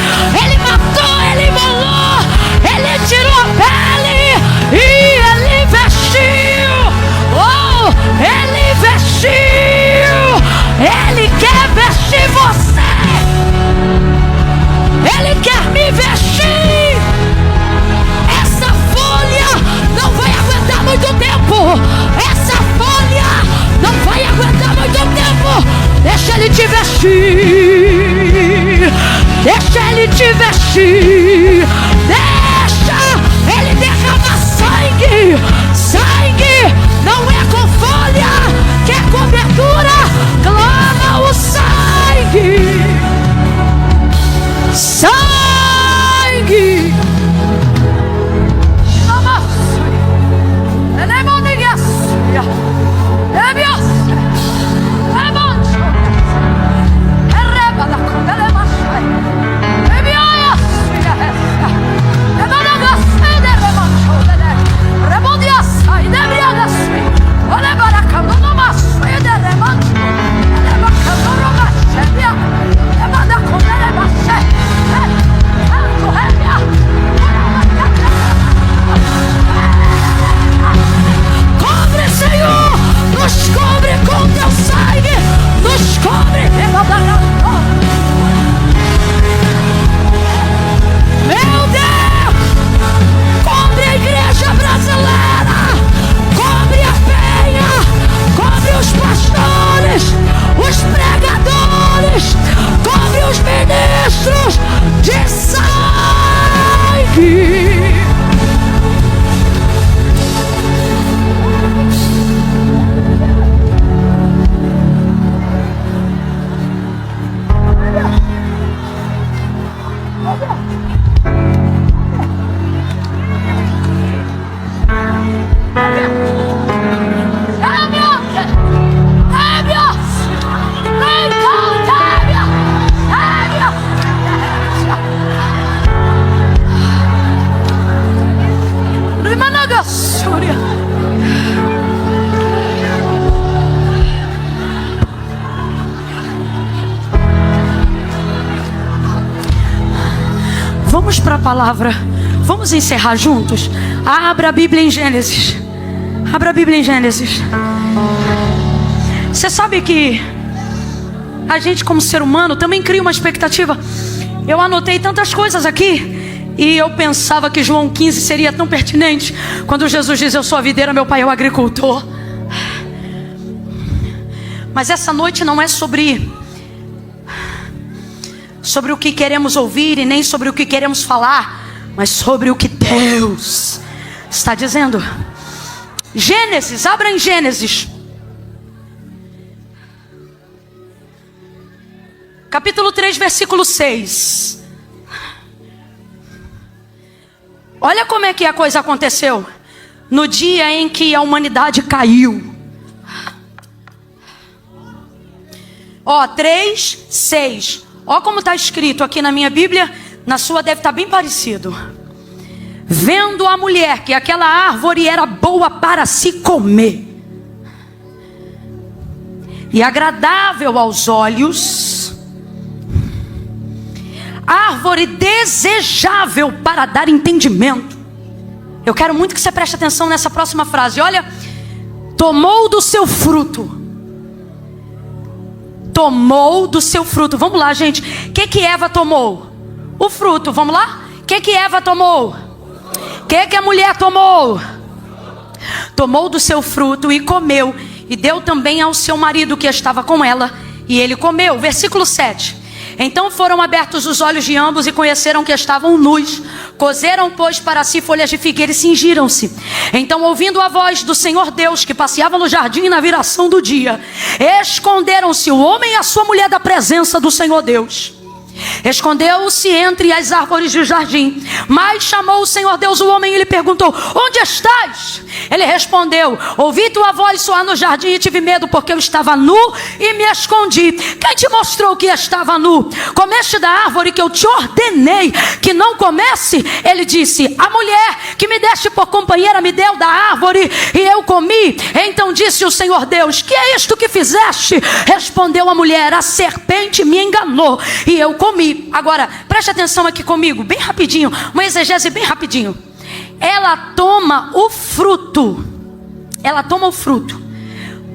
Ele matou, ele imolou, ele tirou a pele e ele vestiu. Oh, ele vestiu. Ele quer vestir você. Ele quer me vestir. Essa folha não vai aguentar muito tempo. Essa folha não vai aguentar muito tempo. Deixa ele te vestir. Deixa ele te vestir. Deixa ele derramar sangue. Sangue não é com folha que é cobertura. Clama o sangue. Sangue. Vamos para a palavra. Vamos encerrar juntos. Abra a Bíblia em Gênesis. Abra a Bíblia em Gênesis. Você sabe que a gente, como ser humano, também cria uma expectativa. Eu anotei tantas coisas aqui, e eu pensava que João 15 seria tão pertinente, quando Jesus diz: eu sou a videira, meu pai é o agricultor. Mas essa noite não é sobre o que queremos ouvir, e nem sobre o que queremos falar, mas sobre o que Deus está dizendo. Gênesis, abra em Gênesis capítulo 3, versículo 6. Olha como é que a coisa aconteceu. No dia em que a humanidade caiu. 3, 6. Ó como está escrito aqui na minha Bíblia. Na sua deve estar bem parecido. Vendo a mulher que aquela árvore era boa para se comer, e agradável aos olhos, árvore desejável para dar entendimento. Eu quero muito que você preste atenção nessa próxima frase. Olha, tomou do seu fruto. Tomou do seu fruto. Vamos lá, gente. O que Eva tomou? O fruto. Vamos lá? O que Eva tomou? O que a mulher tomou? Tomou do seu fruto e comeu, e deu também ao seu marido que estava com ela, e ele comeu. Versículo 7. Então foram abertos os olhos de ambos e conheceram que estavam nus. Cozeram, pois, para si folhas de figueira e cingiram-se. Então, ouvindo a voz do Senhor Deus, que passeava no jardim na viração do dia, esconderam-se o homem e a sua mulher da presença do Senhor Deus. Escondeu-se entre as árvores do jardim. Mas chamou o Senhor Deus o homem e lhe perguntou: onde estás? Ele respondeu: ouvi tua voz soar no jardim e tive medo, porque eu estava nu e me escondi. Quem te mostrou que estava nu? Comeste da árvore que eu te ordenei que não comesse? Ele disse: a mulher que me deste por companheira me deu da árvore e eu comi. Então disse o Senhor Deus: que é isto que fizeste? Respondeu a mulher: a serpente me enganou e eu comi. Agora, preste atenção aqui comigo, bem rapidinho, uma exegese bem rapidinho. Ela toma o fruto. Ela toma o fruto.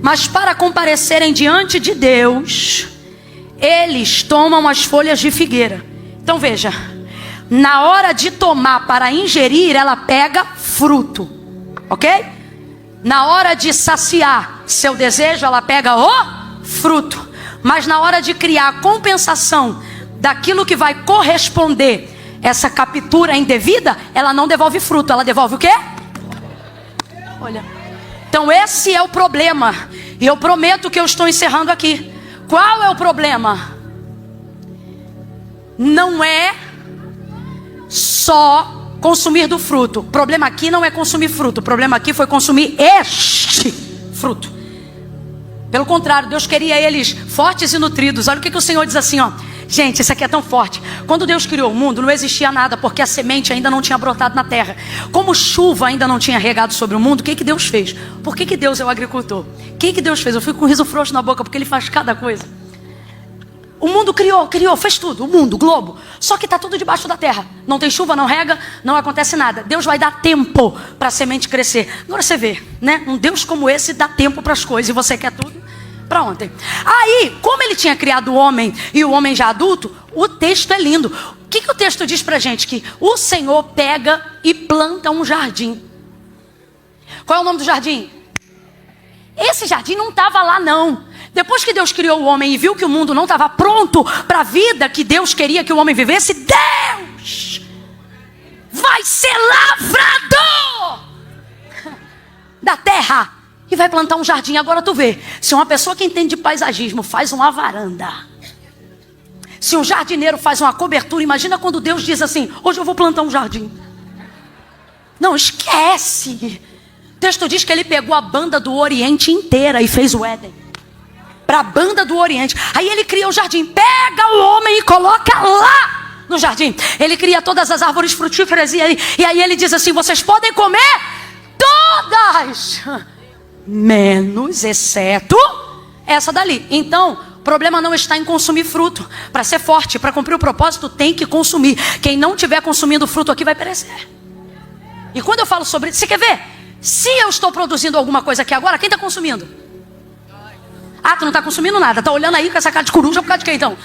Mas para comparecerem diante de Deus, eles tomam as folhas de figueira. Então veja, na hora de tomar para ingerir, ela pega fruto, ok? Na hora de saciar seu desejo, ela pega o fruto. Mas na hora de criar a compensação daquilo que vai corresponder essa captura indevida, ela não devolve fruto, ela devolve o quê? Olha, então esse é o problema. E eu prometo que eu estou encerrando aqui. Qual é o problema? Não é só consumir do fruto. O problema aqui não é consumir fruto. O problema aqui foi consumir este fruto. Pelo contrário, Deus queria eles fortes e nutridos. Olha o que o Senhor diz assim, ó. Gente, isso aqui é tão forte. Quando Deus criou o mundo, não existia nada, porque a semente ainda não tinha brotado na terra. Como chuva ainda não tinha regado sobre o mundo, o que Deus fez? Por que Deus é o agricultor? O que Deus fez? Eu fico com um riso frouxo na boca, porque Ele faz cada coisa. O mundo criou, fez tudo. O mundo, o globo. Só que está tudo debaixo da terra. Não tem chuva, não rega, não acontece nada. Deus vai dar tempo para a semente crescer. Agora você vê, né? Um Deus como esse dá tempo para as coisas, e você quer tudo para ontem. Aí, como Ele tinha criado o homem, e o homem já adulto, o texto é lindo. O que o texto diz pra gente? Que o Senhor pega e planta um jardim. Qual é o nome do jardim? Esse jardim não estava lá não. Depois que Deus criou o homem e viu que o mundo não estava pronto para a vida que Deus queria que o homem vivesse, Deus vai ser lavrador da terra e vai plantar um jardim. Agora tu vê, se uma pessoa que entende de paisagismo faz uma varanda, se um jardineiro faz uma cobertura, imagina quando Deus diz assim: hoje eu vou plantar um jardim. Não, esquece. O texto diz que Ele pegou a banda do Oriente inteira e fez o Éden para a banda do Oriente. Aí Ele cria o jardim, pega o homem e coloca lá no jardim. Ele cria todas as árvores frutíferas e aí Ele diz assim: vocês podem comer mais, menos, exceto essa dali. Então, o problema não está em consumir fruto. Para ser forte, para cumprir o propósito, tem que consumir. Quem não estiver consumindo fruto aqui vai perecer. E quando eu falo sobre isso, você quer ver? Se eu estou produzindo alguma coisa aqui agora, quem está consumindo? Ah, tu não está consumindo nada. Está olhando aí com essa cara de coruja por causa de quê então?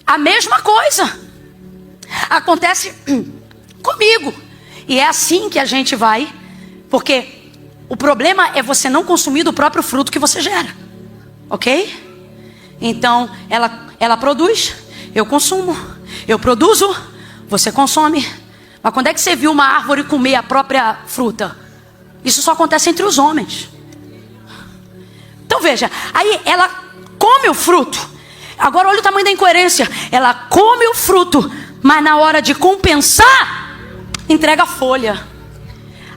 A mesma coisa acontece comigo. E é assim que a gente vai. Porque o problema é você não consumir do próprio fruto que você gera. Ok? Então, ela produz, eu consumo. Eu produzo, você consome. Mas quando é que você viu uma árvore comer a própria fruta? Isso só acontece entre os homens. Então veja, aí ela come o fruto. Agora olha o tamanho da incoerência. Ela come o fruto, mas na hora de compensar, entrega a folha.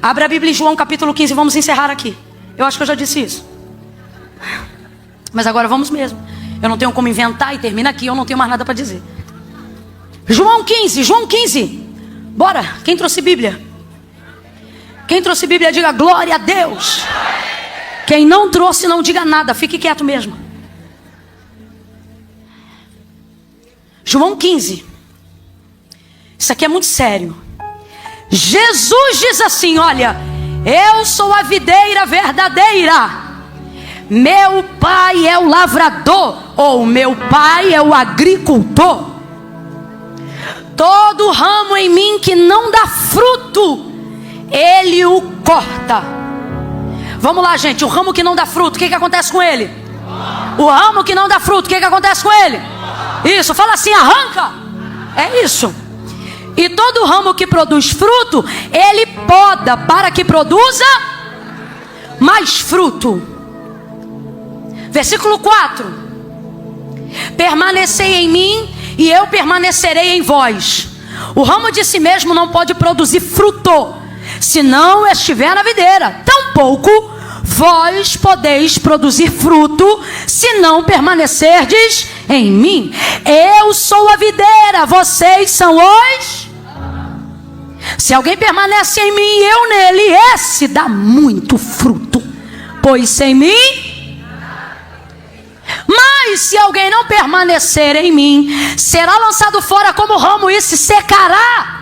Abre a Bíblia em João capítulo 15, vamos encerrar aqui. Eu acho que eu já disse isso. Mas agora vamos mesmo. Eu não tenho como inventar e termina aqui, eu não tenho mais nada para dizer. João 15. Bora, quem trouxe Bíblia? Quem trouxe Bíblia, diga glória a Deus. Quem não trouxe, não diga nada, fique quieto mesmo. João 15. Isso aqui é muito sério. Jesus diz assim, olha, eu sou a videira verdadeira, meu pai é o lavrador, ou meu pai é o agricultor. Todo ramo em mim que não dá fruto, ele o corta. Vamos lá, gente, o ramo que não dá fruto, o que acontece com ele? O ramo que não dá fruto, o que acontece com ele? Isso, fala assim, arranca. É isso. E todo ramo que produz fruto, ele poda para que produza mais fruto. Versículo 4. Permanecei em mim e eu permanecerei em vós. O ramo de si mesmo não pode produzir fruto, se não estiver na videira. Tampouco vós podeis produzir fruto, se não permanecerdes em mim. Eu sou a videira, vocês são os... Se alguém permanece em mim e eu nele, esse dá muito fruto, pois sem mim... Mas se alguém não permanecer em mim, será lançado fora como ramo e se secará.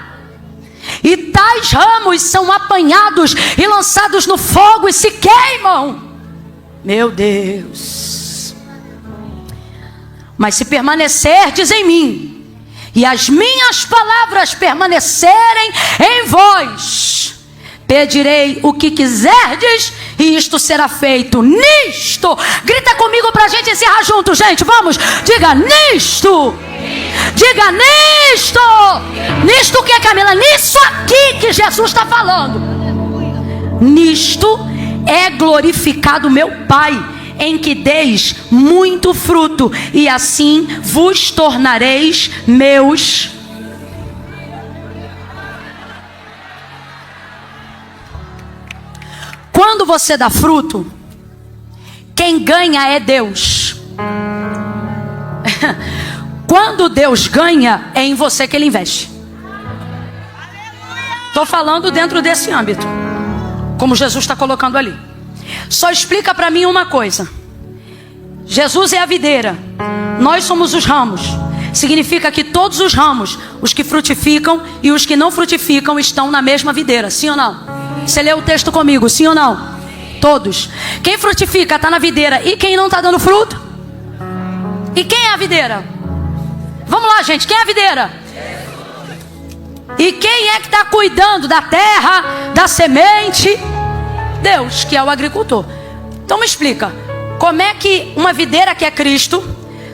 E tais ramos são apanhados e lançados no fogo e se queimam. Meu Deus. Mas se permanecerdes em mim e as minhas palavras permanecerem em vós, pedirei o que quiserdes e isto será feito. Nisto, grita comigo pra gente encerrar junto, gente, vamos, diga nisto. Diga nisto. Nisto o que, Camila? Nisso aqui que Jesus está falando. Nisto é glorificado meu Pai, em que deis muito fruto, e assim vos tornareis meus. Quando você dá fruto, quem ganha é Deus. Quando Deus ganha, é em você que Ele investe. Estou falando dentro desse âmbito, como Jesus está colocando ali. Só explica para mim uma coisa. Jesus é a videira, nós somos os ramos. Significa que todos os ramos, os que frutificam e os que não frutificam, estão na mesma videira, sim ou não? Você leu o texto comigo, sim ou não? Todos. Quem frutifica está na videira, e quem não está dando fruto? E quem é a videira? Vamos lá, gente, quem é a videira? E quem é que está cuidando da terra, da semente? Deus, que é o agricultor. Então me explica, como é que uma videira que é Cristo,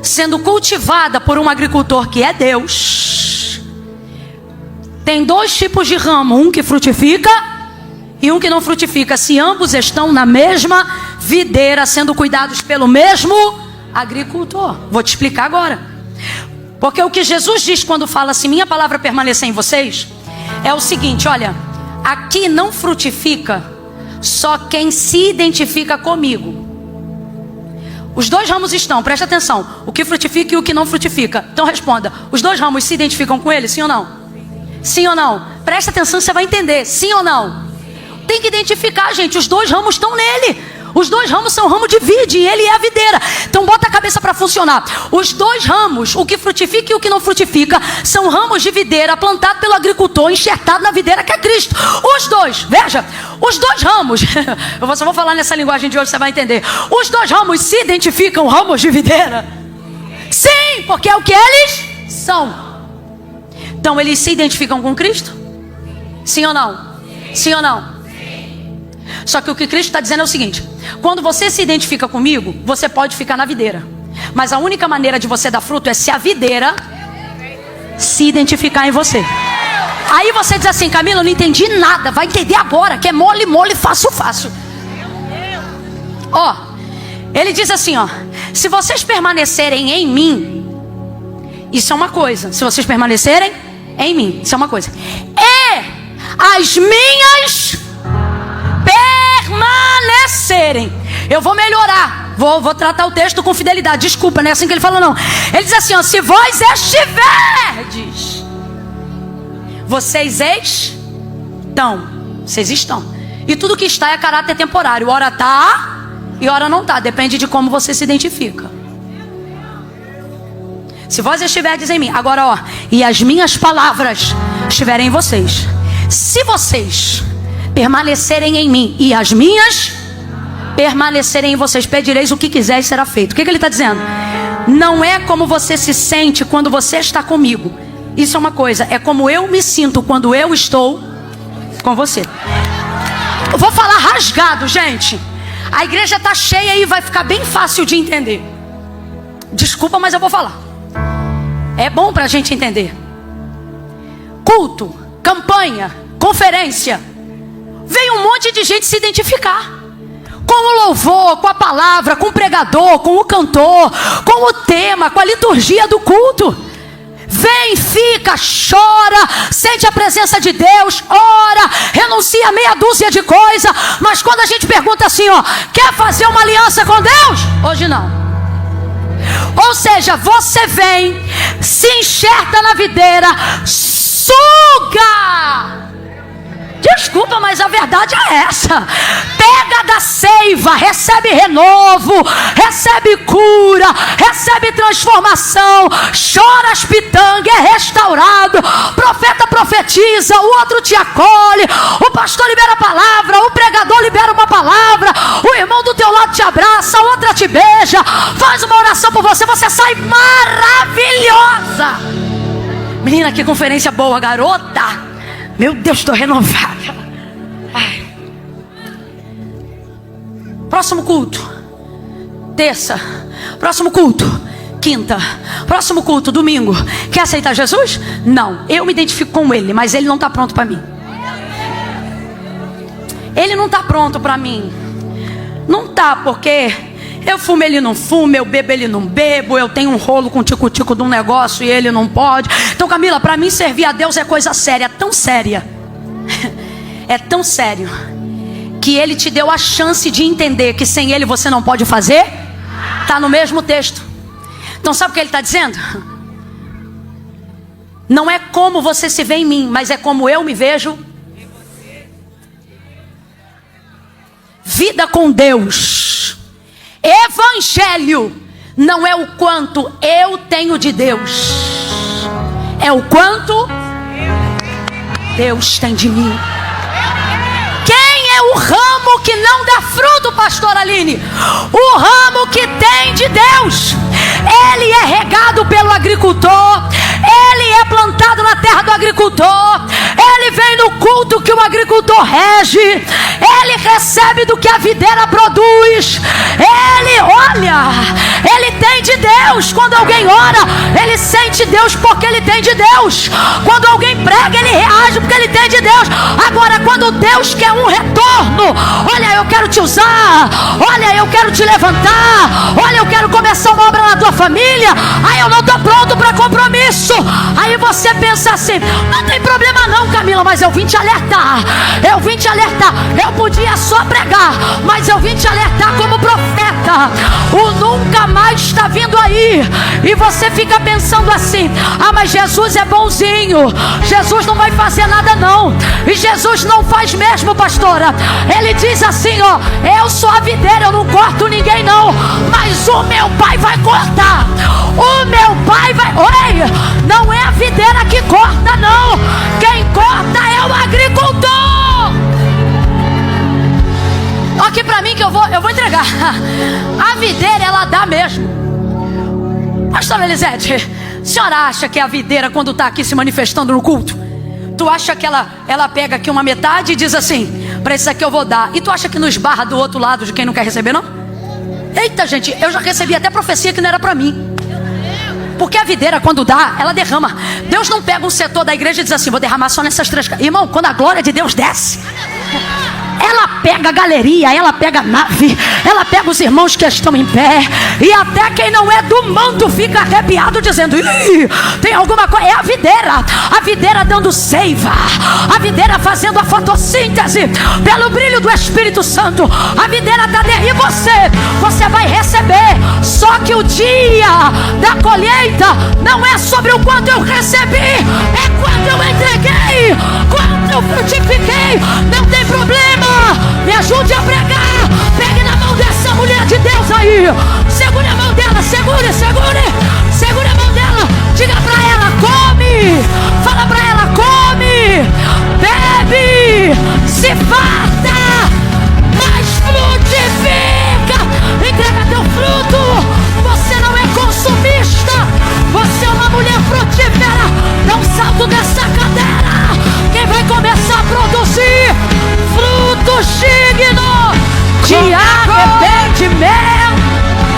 sendo cultivada por um agricultor que é Deus, tem dois tipos de ramo, um que frutifica e um que não frutifica, se ambos estão na mesma videira, sendo cuidados pelo mesmo agricultor? Vou te explicar agora. Porque o que Jesus diz quando fala assim, minha palavra permanecer em vocês, é o seguinte, olha, aqui não frutifica só quem se identifica comigo. Os dois ramos estão, presta atenção, o que frutifica e o que não frutifica. Então responda, os dois ramos se identificam com ele, sim ou não? Sim ou não? Presta atenção, você vai entender, sim ou não? Tem que identificar, gente, os dois ramos estão nele. Os dois ramos são ramo de vide e ele é a videira. Então bota a cabeça para funcionar. Os dois ramos, o que frutifica e o que não frutifica, são ramos de videira plantados pelo agricultor, enxertado na videira que é Cristo. Os dois, veja, os dois ramos, eu só vou falar nessa linguagem de hoje, você vai entender. Os dois ramos se identificam ramos de videira? Sim, porque é o que eles são. Então eles se identificam com Cristo? Sim ou não? Sim ou não? Só que o que Cristo está dizendo é o seguinte: quando você se identifica comigo, você pode ficar na videira, mas a única maneira de você dar fruto é se a videira se identificar em você. Aí você diz assim: Camila, eu não entendi nada. Vai entender agora, que é mole, mole, fácil, fácil. Ó, ele diz assim, ó: se vocês permanecerem em mim, isso é uma coisa. Se vocês permanecerem em mim, isso é uma coisa. E as minhas permanecerem. Eu vou melhorar. Vou tratar o texto com fidelidade. Desculpa, não é assim que ele fala, não. Ele diz assim, ó: se vós estiverdes, vocês estão. Vocês estão. E tudo que está é caráter temporário. Ora está e ora não está. Depende de como você se identifica. Se vós estiverdes em mim. Agora, ó: e as minhas palavras estiverem em vocês. Se vocês permanecerem em mim e as minhas permanecerem em vocês, pedireis o que quiser e será feito. O que ele está dizendo? Não é como você se sente quando você está comigo. Isso é uma coisa. É como eu me sinto quando eu estou com você. Eu vou falar rasgado, gente. A igreja está cheia e vai ficar bem fácil de entender. Desculpa, mas eu vou falar. É bom para a gente entender. Culto, campanha, conferência, veio um monte de gente se identificar com o louvor, com a palavra, com o pregador, com o cantor, com o tema, com a liturgia do culto. Vem, fica, chora, sente a presença de Deus, ora, renuncia a meia dúzia de coisa. Mas quando a gente pergunta assim, ó: quer fazer uma aliança com Deus? Hoje não. Ou seja, você vem, se enxerta na videira, suga. Desculpa, mas a verdade é essa. Pega da seiva, recebe renovo, recebe cura, recebe transformação, chora as pitangas, é restaurado. Profeta profetiza, o outro te acolhe, o pastor libera a palavra, o pregador libera uma palavra, o irmão do teu lado te abraça, a outra te beija, faz uma oração por você, você sai maravilhosa. Menina, que conferência boa, garota. Meu Deus, estou renovada. Ai. Próximo culto, terça. Próximo culto, quinta. Próximo culto, domingo. Quer aceitar Jesus? Não, eu me identifico com ele, mas ele não está pronto para mim. Ele não está pronto para mim. Não está, porque eu fumo, ele não fuma, eu bebo, ele não bebo, eu tenho um rolo com tico-tico de um negócio e ele não pode. Então, Camila, para mim servir a Deus é coisa séria, tão séria. É tão sério que ele te deu a chance de entender que sem ele você não pode fazer. Está no mesmo texto. Então sabe o que ele está dizendo? Não é como você se vê em mim, mas é como eu me vejo. Vida com Deus. Evangelho não é o quanto eu tenho de Deus, é o quanto Deus tem de mim. Quem é o ramo que não dá fruto, pastor Aline? O ramo que tem de Deus. Ele é regado pelo agricultor, ele é plantado na terra do agricultor, ele vem no culto que o agricultor rege, ele recebe do que a videira produz, ele olha, ele tem de Deus. Quando alguém ora, ele sente Deus porque ele tem de Deus. Quando alguém prega, ele reage porque ele tem de Deus. Agora, quando Deus quer um retorno, olha, eu quero te usar, olha, eu quero te levantar, olha, eu quero começar uma obra na tua família, aí eu não estou pronto para compromisso. Aí você pensa assim: não tem problema não, Camila, mas eu vim te alertar. Eu vim te alertar. Eu podia só pregar, mas eu vim te alertar como profeta. O nunca mais está vindo aí. E você fica pensando assim: ah, mas Jesus é bonzinho, Jesus não vai fazer nada não. E Jesus não faz mesmo, pastora. Ele diz assim, ó: eu sou a videira, eu não corto ninguém não, mas o meu pai vai cortar. O meu pai vai... Oi, não é a videira que corta não. Quem corta é o agricultor. Aqui pra mim que eu vou entregar. A videira, ela dá mesmo. Pastora Elisete, a senhora acha que a videira, quando está aqui se manifestando no culto, tu acha que ela pega aqui uma metade e diz assim: para isso aqui eu vou dar, e tu acha que não esbarra do outro lado de quem não quer receber não? Eita gente, eu já recebi até profecia que não era para mim. Porque a videira, quando dá, ela derrama. Deus não pega um setor da igreja e diz assim: vou derramar só nessas 3. Irmão, quando a glória de Deus desce, ela pega a galeria, ela pega a nave, ela pega os irmãos que estão em pé, e até quem não é do manto fica arrepiado dizendo: ih, tem alguma coisa. É a videira dando seiva, a videira fazendo a fotossíntese pelo brilho do Espírito Santo. A videira está dentro, e você vai receber. Só que o dia da colheita não é sobre o quanto eu recebi, é